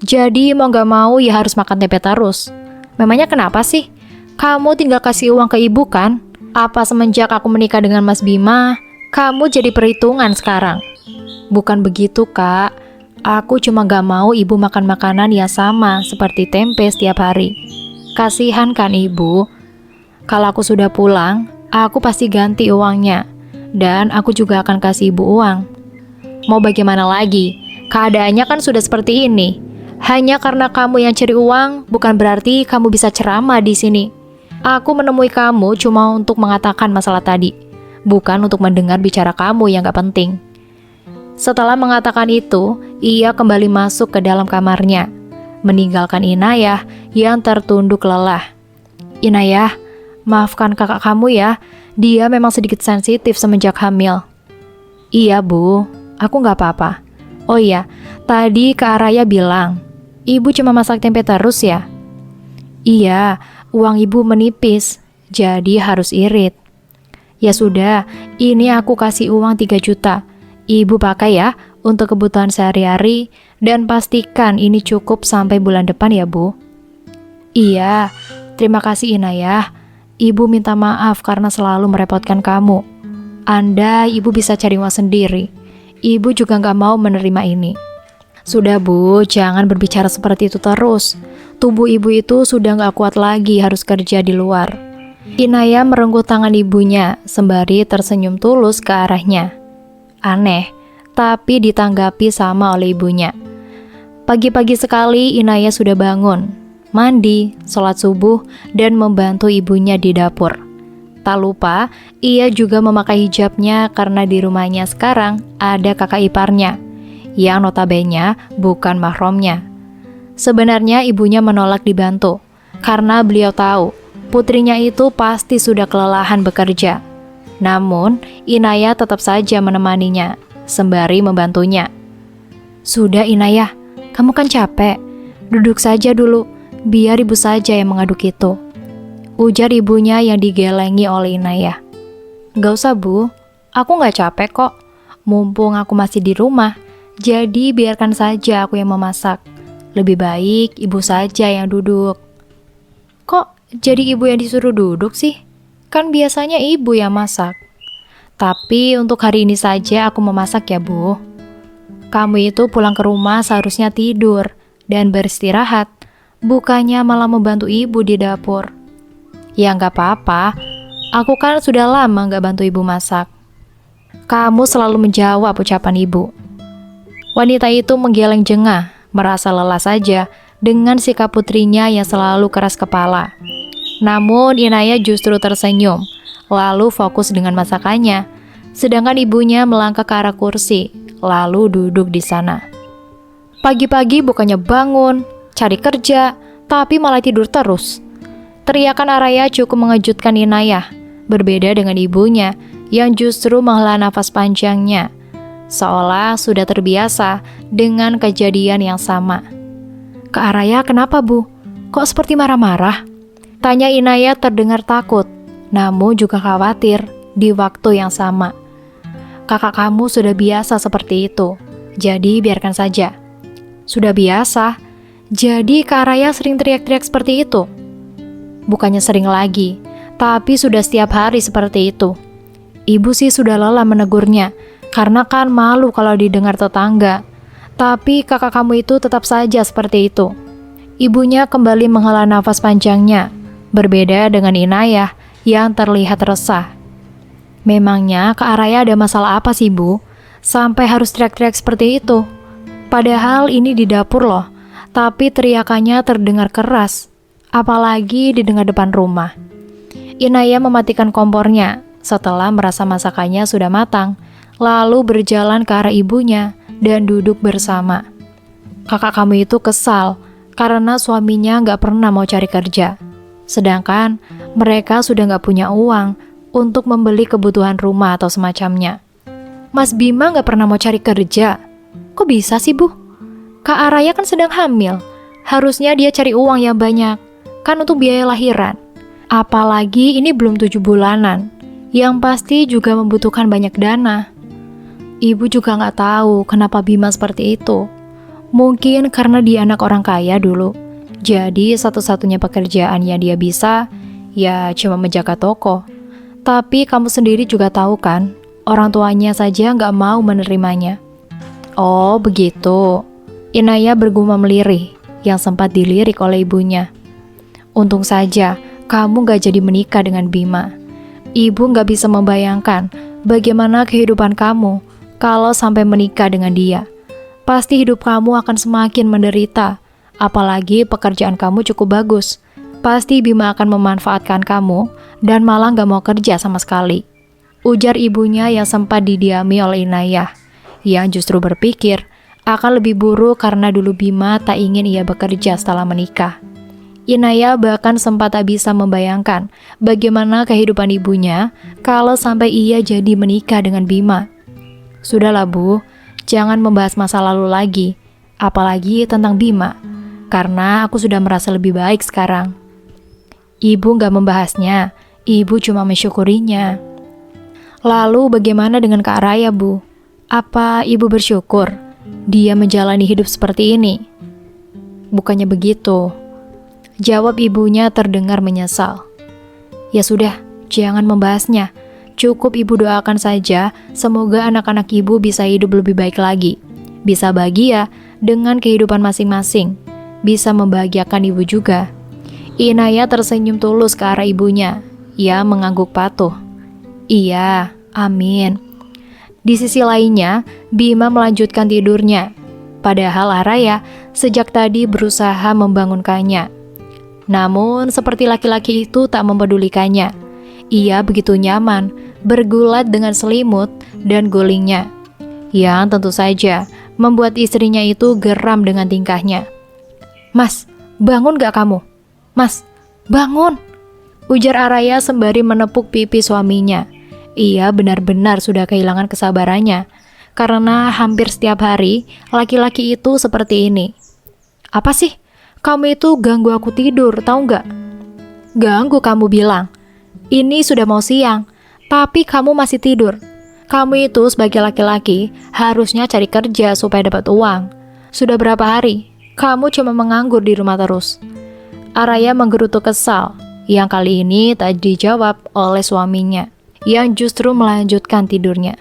Jadi mau nggak mau ya harus makan tempe terus. Memangnya kenapa sih? Kamu tinggal kasih uang ke ibu kan? Apa semenjak aku menikah dengan Mas Bima, kamu jadi perhitungan sekarang? Bukan begitu kak. Aku cuma gak mau ibu makan makanan yang sama seperti tempe setiap hari. Kasihan kan ibu? Kalau aku sudah pulang, aku pasti ganti uangnya. Dan aku juga akan kasih ibu uang. Mau bagaimana lagi? Keadaannya kan sudah seperti ini. Hanya karena kamu yang cari uang, bukan berarti kamu bisa ceramah di sini. Aku menemui kamu cuma untuk mengatakan masalah tadi, bukan untuk mendengar bicara kamu yang gak penting. Setelah mengatakan itu, ia kembali masuk ke dalam kamarnya, meninggalkan Inayah yang tertunduk lelah. Inayah, maafkan kakak kamu ya, dia memang sedikit sensitif semenjak hamil. Iya bu, aku gak apa-apa. Oh iya, tadi Kak Araya bilang, ibu cuma masak tempe terus ya? Iya, uang ibu menipis, jadi harus irit. Ya sudah, ini aku kasih uang 3 juta. Ibu pakai ya untuk kebutuhan sehari-hari dan pastikan ini cukup sampai bulan depan ya bu. Iya, terima kasih Inayah. Ibu minta maaf karena selalu merepotkan kamu. Andai ibu bisa cari uang sendiri, ibu juga gak mau menerima ini. Sudah bu, jangan berbicara seperti itu terus. Tubuh ibu itu sudah gak kuat lagi harus kerja di luar. Inayah merengkuh tangan ibunya sembari tersenyum tulus ke arahnya. Aneh, tapi ditanggapi sama oleh ibunya. Pagi-pagi sekali Inayah sudah bangun, mandi, sholat subuh, dan membantu ibunya di dapur. Tak lupa, ia juga memakai hijabnya karena di rumahnya sekarang ada kakak iparnya, yang notabene bukan mahramnya. Sebenarnya ibunya menolak dibantu, karena beliau tahu putrinya itu pasti sudah kelelahan bekerja. Namun, Inayah tetap saja menemaninya, sembari membantunya. Sudah Inayah, kamu kan capek, duduk saja dulu, biar ibu saja yang mengaduk itu. Ujar ibunya yang digelengi oleh Inayah. Gak usah bu, aku gak capek kok. Mumpung aku masih di rumah, jadi biarkan saja aku yang memasak. Lebih baik ibu saja yang duduk. Kok jadi ibu yang disuruh duduk sih? Kan biasanya ibu yang masak. Tapi untuk hari ini saja aku memasak ya bu. Kamu itu pulang ke rumah seharusnya tidur dan beristirahat, bukannya malah membantu ibu di dapur. Ya nggak apa-apa, aku kan sudah lama nggak bantu ibu masak. Kamu selalu menjawab ucapan ibu. Wanita itu menggeleng jengah, merasa lelah saja dengan sikap putrinya yang selalu keras kepala. Namun Inayah justru tersenyum, lalu fokus dengan masakannya, sedangkan ibunya melangkah ke arah kursi, lalu duduk di sana. Pagi-pagi bukannya bangun, cari kerja, tapi malah tidur terus. Teriakan Araya cukup mengejutkan Inayah, berbeda dengan ibunya yang justru menghela nafas panjangnya, seolah sudah terbiasa dengan kejadian yang sama. Kak Araya kenapa bu? Kok seperti marah-marah? Tanya Inayah terdengar takut, namun juga khawatir di waktu yang sama. Kakak kamu sudah biasa seperti itu, jadi biarkan saja. Sudah biasa, jadi Kak Araya sering teriak-teriak seperti itu? Bukannya sering lagi, tapi sudah setiap hari seperti itu. Ibu sih sudah lelah menegurnya, karena kan malu kalau didengar tetangga. Tapi kakak kamu itu tetap saja seperti itu. Ibunya kembali menghela nafas panjangnya, berbeda dengan Inayah yang terlihat resah. Memangnya Kak Araya ada masalah apa sih bu? Sampai harus teriak-teriak seperti itu. Padahal ini di dapur loh, tapi teriakannya terdengar keras. Apalagi didengar depan rumah. Inayah mematikan kompornya setelah merasa masakannya sudah matang, lalu berjalan ke arah ibunya dan duduk bersama. Kakak kamu itu kesal karena suaminya gak pernah mau cari kerja. Sedangkan mereka sudah gak punya uang untuk membeli kebutuhan rumah atau semacamnya. Mas Bima gak pernah mau cari kerja. Kok bisa sih bu? Kak Araya kan sedang hamil. Harusnya dia cari uang yang banyak, kan untuk biaya lahiran. Apalagi ini belum 7 bulanan, yang pasti juga membutuhkan banyak dana. Ibu juga gak tahu kenapa Bima seperti itu. Mungkin karena dia anak orang kaya dulu. Jadi satu-satunya pekerjaan yang dia bisa, ya cuma menjaga toko. Tapi kamu sendiri juga tahu kan, orang tuanya saja gak mau menerimanya. Oh begitu, Inaya bergumam lirih yang sempat dilirik oleh ibunya. Untung saja kamu gak jadi menikah dengan Bima. Ibu gak bisa membayangkan bagaimana kehidupan kamu kalau sampai menikah dengan dia. Pasti hidup kamu akan semakin menderita. Apalagi pekerjaan kamu cukup bagus. Pasti Bima akan memanfaatkan kamu dan malah gak mau kerja sama sekali. Ujar ibunya yang sempat didiami oleh Inayah, yang justru berpikir akan lebih buruk karena dulu Bima tak ingin ia bekerja setelah menikah. Inayah bahkan sempat tak bisa membayangkan bagaimana kehidupan ibunya kalau sampai ia jadi menikah dengan Bima. Sudahlah Bu, jangan membahas masa lalu lagi, apalagi tentang Bima, karena aku sudah merasa lebih baik sekarang. Ibu gak membahasnya, ibu cuma mensyukurinya. Lalu bagaimana dengan Kak Raya, Bu? Apa ibu bersyukur dia menjalani hidup seperti ini? Bukannya begitu. Jawab ibunya terdengar menyesal. Ya sudah, jangan membahasnya. Cukup ibu doakan saja, semoga anak-anak ibu bisa hidup lebih baik lagi. Bisa bahagia dengan kehidupan masing-masing. Bisa membahagiakan ibu juga. Inayah tersenyum tulus ke arah ibunya. Ia mengangguk patuh. Iya, amin. Di sisi lainnya, Bima melanjutkan tidurnya. Padahal Araya sejak tadi berusaha membangunkannya. Namun, seperti laki-laki itu tak mempedulikannya. Ia begitu nyaman, bergulat dengan selimut dan gulingnya. Yang tentu saja membuat istrinya itu geram dengan tingkahnya. Mas, bangun gak kamu? Mas, bangun! Ujar Araya sembari menepuk pipi suaminya. Ia benar-benar sudah kehilangan kesabarannya, karena hampir setiap hari laki-laki itu seperti ini. Apa sih? Kamu itu ganggu aku tidur, tahu nggak? Ganggu kamu bilang. Ini sudah mau siang, tapi kamu masih tidur. Kamu itu sebagai laki-laki harusnya cari kerja supaya dapat uang. Sudah berapa hari? Kamu cuma menganggur di rumah terus. Araya menggerutu kesal, yang kali ini tak dijawab oleh suaminya, yang justru melanjutkan tidurnya.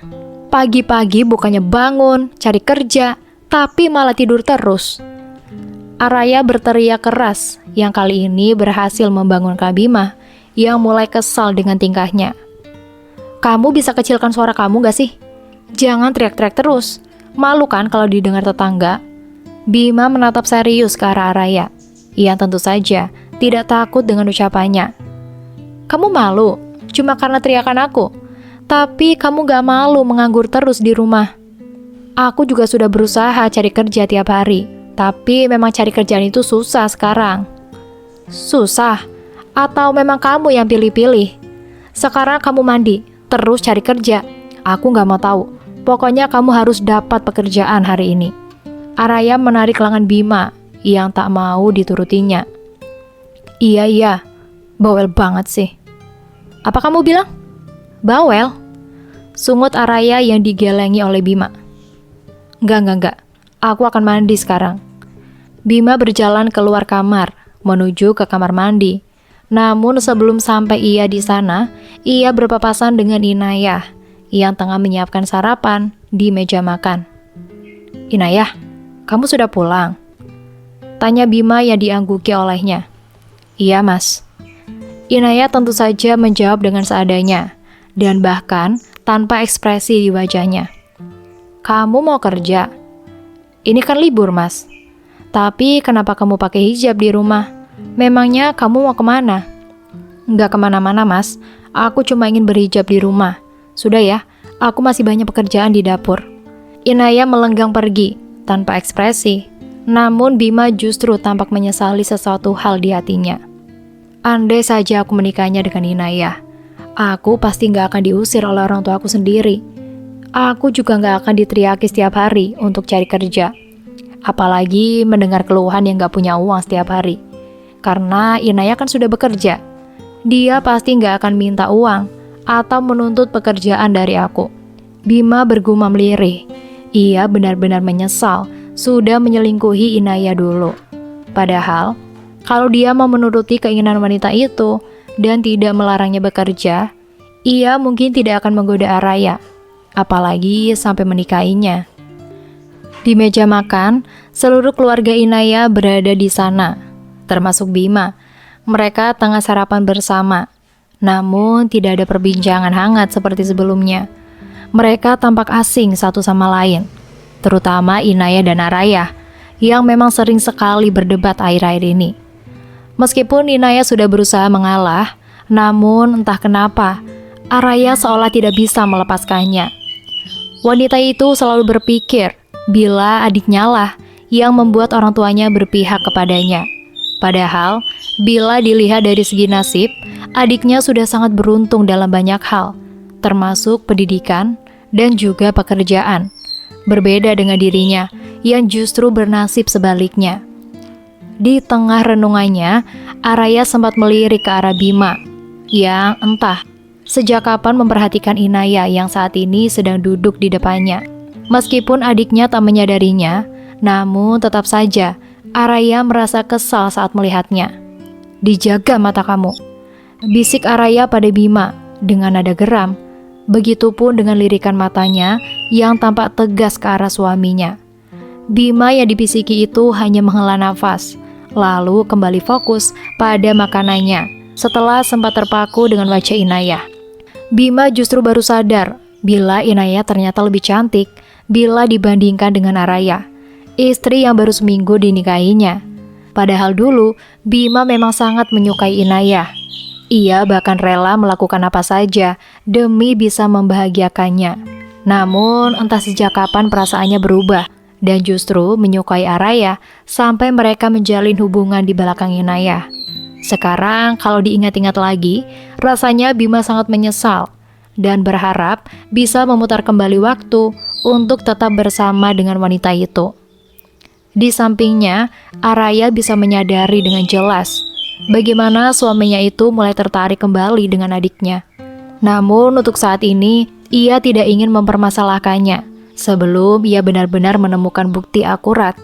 Pagi-pagi bukannya bangun, cari kerja, tapi malah tidur terus. Araya berteriak keras, yang kali ini berhasil membangunkan Bima, yang mulai kesal dengan tingkahnya. Kamu bisa kecilkan suara kamu gak sih? Jangan teriak-teriak terus. Malu kan kalau didengar tetangga? Bima menatap serius ke arah Araya, yang tentu saja tidak takut dengan ucapannya. Kamu malu? Cuma karena teriakan aku. Tapi kamu gak malu menganggur terus di rumah. Aku juga sudah berusaha cari kerja tiap hari. Tapi memang cari kerjaan itu susah sekarang. Susah? Atau memang kamu yang pilih-pilih? Sekarang kamu mandi, terus cari kerja. Aku gak mau tahu. Pokoknya kamu harus dapat pekerjaan hari ini. Araya menarik lengan Bima yang tak mau diturutinya. Iya, bawel banget sih. Apa kamu bilang? Bawel? Sungut Araya yang digelengi oleh Bima. Enggak. Aku akan mandi sekarang. Bima berjalan keluar kamar, menuju ke kamar mandi. Namun sebelum sampai ia di sana, ia berpapasan dengan Inayah, yang tengah menyiapkan sarapan di meja makan. Inayah, kamu sudah pulang? Tanya Bima yang diangguki olehnya. Iya, Mas. Inayah tentu saja menjawab dengan seadanya, dan bahkan tanpa ekspresi di wajahnya. Kamu mau kerja? Ini kan libur, Mas. Tapi kenapa kamu pakai hijab di rumah? Memangnya kamu mau kemana? Nggak kemana-mana, Mas. Aku cuma ingin berhijab di rumah. Sudah ya, aku masih banyak pekerjaan di dapur. Inayah melenggang pergi, tanpa ekspresi. Namun Bima justru tampak menyesali sesuatu hal di hatinya. Andai saja aku menikahnya dengan Inayah, aku pasti nggak akan diusir oleh orang tua aku sendiri. Aku juga nggak akan diteriaki setiap hari untuk cari kerja. Apalagi mendengar keluhan yang nggak punya uang setiap hari. Karena Inayah kan sudah bekerja. Dia pasti nggak akan minta uang atau menuntut pekerjaan dari aku. Bima bergumam lirih. Ia benar-benar menyesal sudah menyelingkuhi Inayah dulu. Padahal, kalau dia mau menuruti keinginan wanita itu dan tidak melarangnya bekerja, ia mungkin tidak akan menggoda Araya, apalagi sampai menikahinya. Di meja makan, Seluruh keluarga Inaya berada di sana, termasuk Bima. Mereka tengah sarapan bersama, namun tidak ada perbincangan hangat seperti sebelumnya. Mereka tampak asing satu sama lain, terutama Inaya dan Araya, yang memang sering sekali berdebat akhir-akhir ini. Meskipun Inaya sudah berusaha mengalah, namun entah kenapa, Araya seolah tidak bisa melepaskannya. Wanita itu selalu berpikir bila adiknya lah yang membuat orang tuanya berpihak kepadanya. Padahal, bila dilihat dari segi nasib, adiknya sudah sangat beruntung dalam banyak hal, termasuk pendidikan dan juga pekerjaan. Berbeda dengan dirinya, yang justru bernasib sebaliknya. Di tengah renungannya, Araya sempat melirik ke arah Bima, yang entah sejak kapan memperhatikan Inaya yang saat ini sedang duduk di depannya. Meskipun adiknya tak menyadarinya, namun tetap saja Araya merasa kesal saat melihatnya. "Dijaga mata kamu," bisik Araya pada Bima dengan nada geram. Begitupun dengan lirikan matanya yang tampak tegas ke arah suaminya. Bima yang dibisiki itu hanya menghela nafas, lalu kembali fokus pada makanannya setelah sempat terpaku dengan wajah Inaya. Bima justru baru sadar bila Inaya ternyata lebih cantik bila dibandingkan dengan Araya, istri yang baru seminggu dinikahinya. Padahal dulu Bima memang sangat menyukai Inaya. Ia bahkan rela melakukan apa saja demi bisa membahagiakannya. Namun entah sejak kapan perasaannya berubah dan justru menyukai Araya sampai mereka menjalin hubungan di belakang Inaya. Sekarang kalau diingat-ingat lagi, rasanya Bima sangat menyesal dan berharap bisa memutar kembali waktu untuk tetap bersama dengan wanita itu. Di sampingnya, Araya bisa menyadari dengan jelas bagaimana suaminya itu mulai tertarik kembali dengan adiknya. Namun untuk saat ini, ia tidak ingin mempermasalahkannya sebelum ia benar-benar menemukan bukti akurat.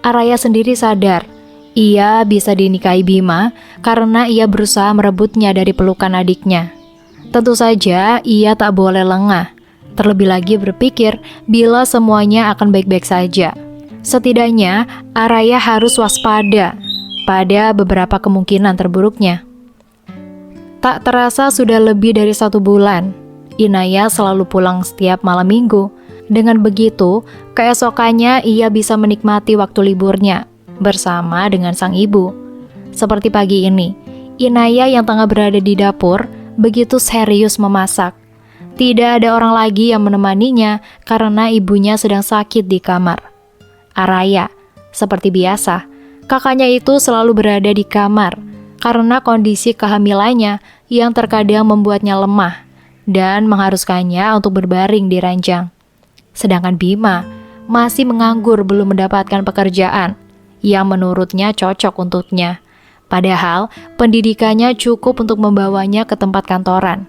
Araya sendiri sadar, ia bisa dinikahi Bima karena ia berusaha merebutnya dari pelukan adiknya. Tentu saja ia tak boleh lengah, terlebih lagi berpikir bila semuanya akan baik-baik saja. Setidaknya, Araya harus waspada pada beberapa kemungkinan terburuknya. Tak terasa sudah lebih dari 1 bulan, Inaya selalu pulang setiap malam minggu. Dengan begitu, keesokannya ia bisa menikmati waktu liburnya bersama dengan sang ibu. Seperti pagi ini, Inaya yang tengah berada di dapur begitu serius memasak. Tidak ada orang lagi yang menemaninya karena ibunya sedang sakit di kamar. Araya, seperti biasa, kakaknya itu selalu berada di kamar karena kondisi kehamilannya yang terkadang membuatnya lemah dan mengharuskannya untuk berbaring di ranjang. Sedangkan Bima masih menganggur belum mendapatkan pekerjaan yang menurutnya cocok untuknya. Padahal pendidikannya cukup untuk membawanya ke tempat kantoran.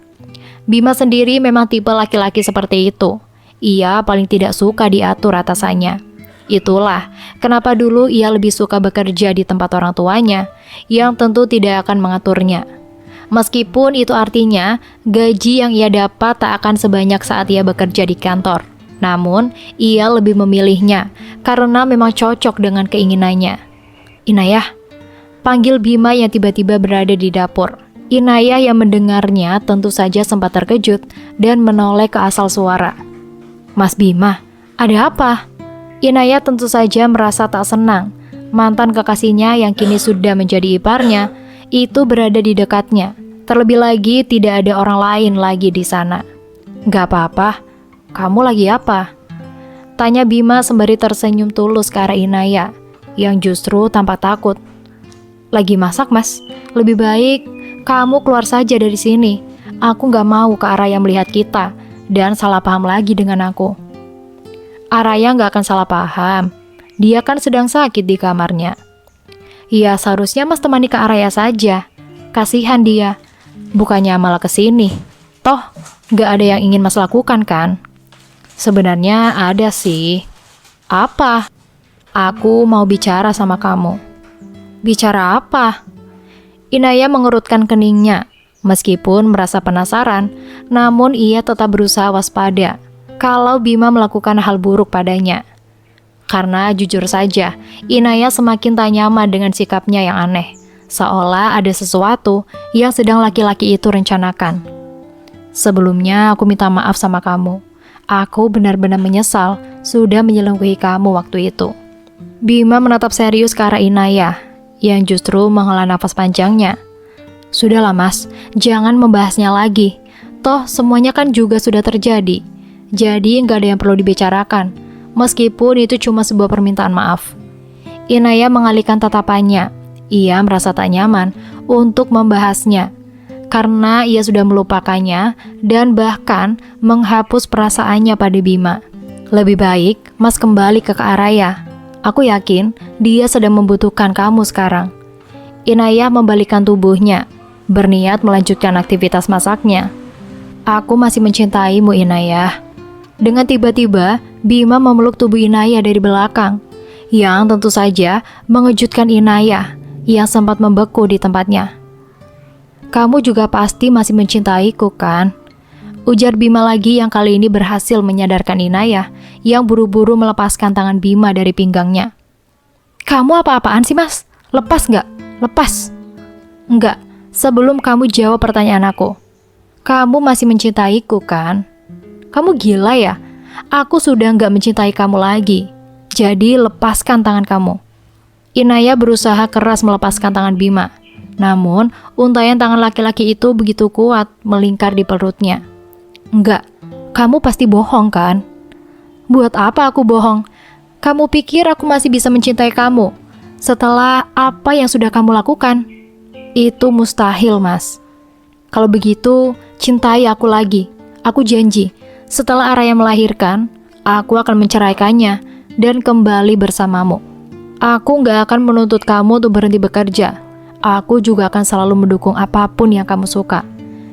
Bima sendiri memang tipe laki-laki seperti itu. Ia paling tidak suka diatur atasannya. Itulah kenapa dulu ia lebih suka bekerja di tempat orang tuanya, yang tentu tidak akan mengaturnya. Meskipun itu artinya gaji yang ia dapat tak akan sebanyak saat ia bekerja di kantor. Namun, ia lebih memilihnya karena memang cocok dengan keinginannya. "Inaya," panggil Bima yang tiba-tiba berada di dapur. Inaya yang mendengarnya tentu saja sempat terkejut dan menoleh ke asal suara. "Mas Bima, ada apa?" Inaya tentu saja merasa tak senang. Mantan kekasihnya yang kini sudah menjadi iparnya itu berada di dekatnya. Terlebih lagi tidak ada orang lain lagi di sana. "Gak apa-apa, kamu lagi apa?" tanya Bima sembari tersenyum tulus ke arah Inaya yang justru tampak takut. "Lagi masak, Mas. Lebih baik kamu keluar saja dari sini. Aku gak mau ke arah yang melihat kita dan salah paham lagi dengan aku." Araya gak akan salah paham. Dia kan sedang sakit di kamarnya. Ya seharusnya Mas temani ke Araya saja. Kasihan dia. Bukannya malah kesini. Toh gak ada yang ingin Mas lakukan kan? Sebenarnya ada sih. Apa? Aku mau bicara sama kamu. Bicara apa? Inaya mengerutkan keningnya. Meskipun merasa penasaran, namun ia tetap berusaha waspada kalau Bima melakukan hal buruk padanya. Karena jujur saja, Inaya semakin tak nyaman dengan sikapnya yang aneh. Seolah ada sesuatu yang sedang laki-laki itu rencanakan. Sebelumnya aku minta maaf sama kamu. Aku benar-benar menyesal sudah menyelingkuhi kamu waktu itu. Bima menatap serius ke arah Inaya, yang justru menghela nafas panjangnya. Sudahlah mas, jangan membahasnya lagi. Toh semuanya kan juga sudah terjadi. Jadi nggak ada yang perlu dibicarakan, meskipun itu cuma sebuah permintaan maaf. Inaya mengalihkan tatapannya. Ia merasa tak nyaman untuk membahasnya, karena ia sudah melupakannya dan bahkan menghapus perasaannya pada Bima. Lebih baik mas kembali ke Kak Araya. Aku yakin dia sedang membutuhkan kamu sekarang. Inaya membalikkan tubuhnya, berniat melanjutkan aktivitas masaknya. Aku masih mencintaimu, Inaya. Dengan tiba-tiba, Bima memeluk tubuh Inaya dari belakang, yang tentu saja mengejutkan Inaya yang sempat membeku di tempatnya. Kamu juga pasti masih mencintaiku, kan? Ujar Bima lagi yang kali ini berhasil menyadarkan Inaya yang buru-buru melepaskan tangan Bima dari pinggangnya. Kamu apa-apaan sih, mas? Lepas nggak? Lepas. Enggak, sebelum kamu jawab pertanyaan aku. Kamu masih mencintaiku, kan? Kamu gila ya? Aku sudah nggak mencintai kamu lagi. Jadi lepaskan tangan kamu. Inaya berusaha keras melepaskan tangan Bima. Namun, untaian tangan laki-laki itu begitu kuat melingkar di perutnya. Enggak, kamu pasti bohong kan? Buat apa aku bohong? Kamu pikir aku masih bisa mencintai kamu setelah apa yang sudah kamu lakukan? Itu mustahil, mas. Kalau begitu, cintai aku lagi. Aku janji, setelah Araya melahirkan, aku akan menceraikannya dan kembali bersamamu. Aku gak akan menuntut kamu untuk berhenti bekerja. Aku juga akan selalu mendukung apapun yang kamu suka.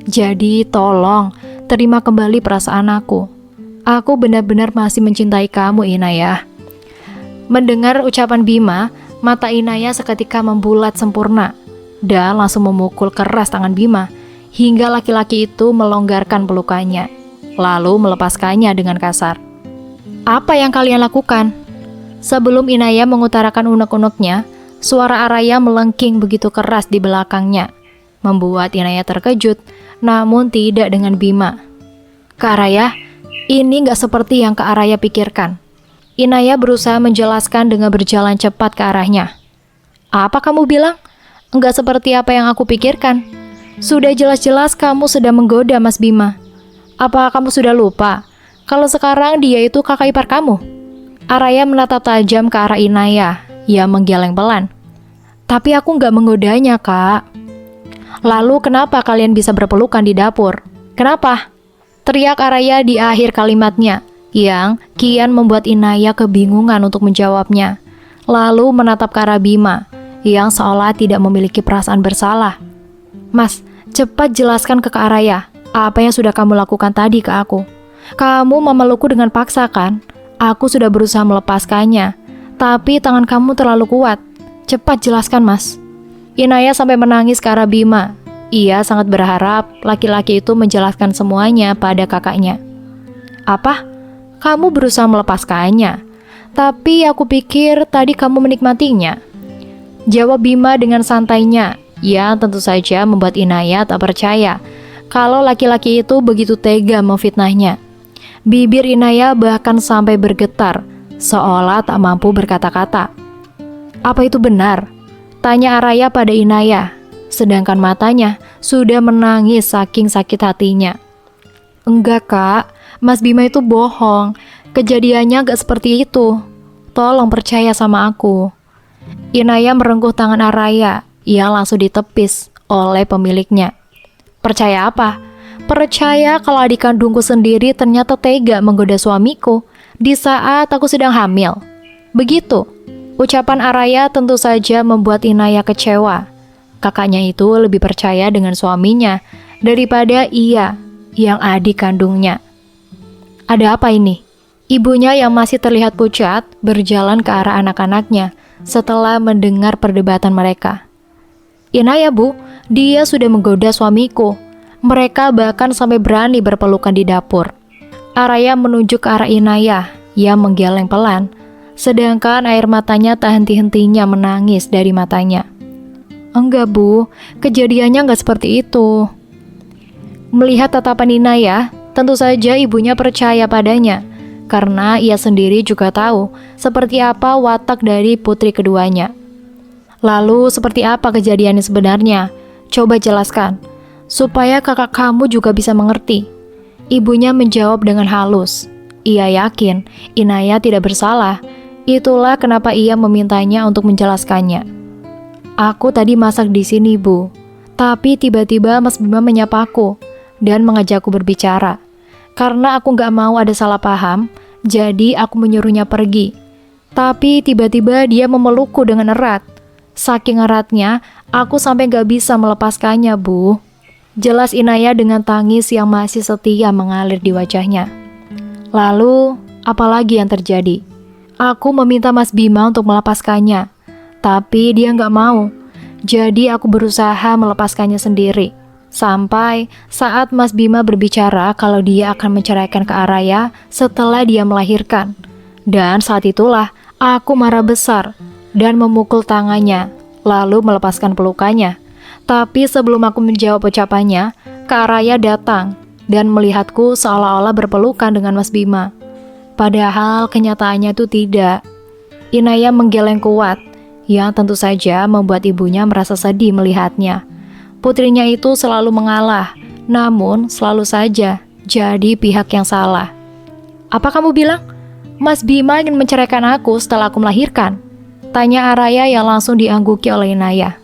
Jadi tolong, terima kembali perasaan aku. Aku benar-benar masih mencintai kamu, Inaya. Mendengar ucapan Bima, mata Inaya seketika membulat sempurna dan langsung memukul keras tangan Bima hingga laki-laki itu melonggarkan pelukannya, lalu melepaskannya dengan kasar. Apa yang kalian lakukan? Sebelum Inaya mengutarakan unek-uneknya, suara Araya melengking begitu keras di belakangnya, membuat Inaya terkejut, namun tidak dengan Bima. Kak Araya, ini gak seperti yang Kak Araya pikirkan. Inaya berusaha menjelaskan dengan berjalan cepat ke arahnya. Apa kamu bilang? Enggak seperti apa yang aku pikirkan. Sudah jelas-jelas kamu sedang menggoda Mas Bima. Apa kamu sudah lupa kalau sekarang dia itu kakak ipar kamu? Araya menatap tajam ke arah Inaya yang menggeleng pelan. Tapi aku nggak menggodanya, Kak. Lalu kenapa kalian bisa berpelukan di dapur? Kenapa? Teriak Araya di akhir kalimatnya, yang kian membuat Inaya kebingungan untuk menjawabnya. Lalu menatap ke arah Bima, yang seolah tidak memiliki perasaan bersalah. Mas, cepat jelaskan ke Kak Araya, apa yang sudah kamu lakukan tadi ke aku. Kamu memelukku dengan paksa, kan? Aku sudah berusaha melepaskannya, tapi tangan kamu terlalu kuat. Cepat jelaskan, Mas. Inaya sampai menangis ke arah Bima. Ia sangat berharap laki-laki itu menjelaskan semuanya pada kakaknya. Apa? Kamu berusaha melepaskannya? Tapi aku pikir tadi kamu menikmatinya. Jawab Bima dengan santainya, yang tentu saja membuat Inaya tak percaya kalau laki-laki itu begitu tega memfitnahnya. Bibir Inaya bahkan sampai bergetar, seolah tak mampu berkata-kata. Apa itu benar? Tanya Araya pada Inaya, sedangkan matanya sudah menangis saking sakit hatinya. Enggak, Kak, Mas Bima itu bohong. Kejadiannya gak seperti itu. Tolong percaya sama aku. Inaya merengkuh tangan Araya, yang langsung ditepis oleh pemiliknya. Percaya apa? Percaya kalau adik kandungku sendiri ternyata tega menggoda suamiku di saat aku sedang hamil. Begitu. Ucapan Araya tentu saja membuat Inaya kecewa. Kakaknya itu lebih percaya dengan suaminya daripada ia yang adik kandungnya. Ada apa ini? Ibunya yang masih terlihat pucat berjalan ke arah anak-anaknya setelah mendengar perdebatan mereka. Inaya, Bu, dia sudah menggoda suamiku. Mereka bahkan sampai berani berpelukan di dapur. Araya menunjuk ke arah Inaya yang menggeleng pelan, sedangkan air matanya tak henti-hentinya menangis dari matanya. Enggak Bu, kejadiannya enggak seperti itu. Melihat tatapan Inayah, tentu saja ibunya percaya padanya, karena ia sendiri juga tahu seperti apa watak dari putri keduanya. Lalu seperti apa kejadiannya sebenarnya? Coba jelaskan, supaya kakak kamu juga bisa mengerti. Ibunya menjawab dengan halus. Ia yakin Inayah tidak bersalah. Itulah kenapa ia memintanya untuk menjelaskannya. Aku tadi masak di sini, Bu. Tapi tiba-tiba Mas Bima menyapaku dan mengajakku berbicara. Karena aku gak mau ada salah paham, jadi aku menyuruhnya pergi. Tapi tiba-tiba dia memelukku dengan erat. Saking eratnya, aku sampai gak bisa melepaskannya, Bu. Jelas Inayah dengan tangis yang masih setia mengalir di wajahnya. Lalu, apalagi yang terjadi? Aku meminta Mas Bima untuk melepaskannya, tapi dia nggak mau. Jadi aku berusaha melepaskannya sendiri. Sampai saat Mas Bima berbicara kalau dia akan menceraikan Kak Araya setelah dia melahirkan. Dan saat itulah aku marah besar dan memukul tangannya, lalu melepaskan pelukannya. Tapi sebelum aku menjawab ucapannya, Kak Araya datang dan melihatku seolah-olah berpelukan dengan Mas Bima. Padahal kenyataannya itu tidak. Inayah menggeleng kuat, yang tentu saja membuat ibunya merasa sedih melihatnya. Putrinya itu selalu mengalah, namun selalu saja jadi pihak yang salah. Apa kamu bilang? Mas Bima ingin menceraikan aku setelah aku melahirkan? Tanya Araya yang langsung diangguki oleh Inayah.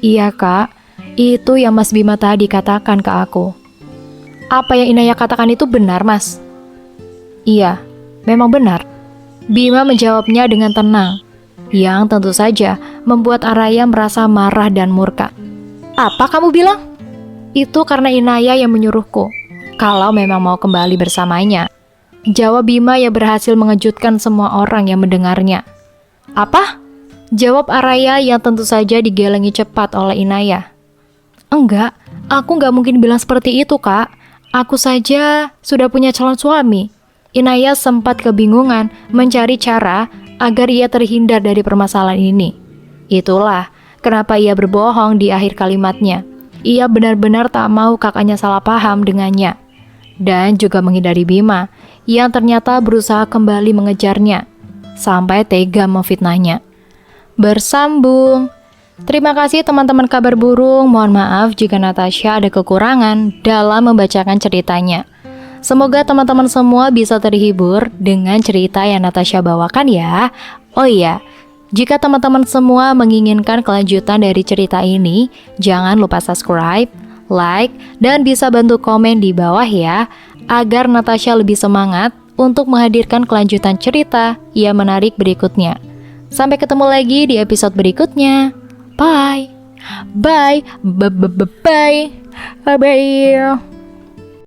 Iya Kak, itu yang Mas Bima tadi katakan ke aku. Apa yang Inayah katakan itu benar Mas? Iya, memang benar. Bima menjawabnya dengan tenang, yang tentu saja membuat Araya merasa marah dan murka. Apa kamu bilang? Itu karena Inayah yang menyuruhku, kalau memang mau kembali bersamanya. Jawab Bima yang berhasil mengejutkan semua orang yang mendengarnya. Apa? Jawab Araya yang tentu saja digelengi cepat oleh Inayah. Enggak, aku nggak mungkin bilang seperti itu Kak. Aku saja sudah punya calon suami. Inayah sempat kebingungan mencari cara agar ia terhindar dari permasalahan ini. Itulah kenapa ia berbohong di akhir kalimatnya. Ia benar-benar tak mau kakaknya salah paham dengannya. Dan juga menghindari Bima yang ternyata berusaha kembali mengejarnya sampai tega memfitnahnya. Bersambung. Terima kasih teman-teman kabar burung. Mohon maaf jika Natasha ada kekurangan dalam membacakan ceritanya. Semoga teman-teman semua bisa terhibur dengan cerita yang Natasha bawakan ya. Oh iya, jika teman-teman semua menginginkan kelanjutan dari cerita ini, jangan lupa subscribe, like, dan bisa bantu komen di bawah ya, agar Natasha lebih semangat untuk menghadirkan kelanjutan cerita yang menarik berikutnya. Sampai ketemu lagi di episode berikutnya. Bye. Bye. Bye. Bye. Bye. Bye.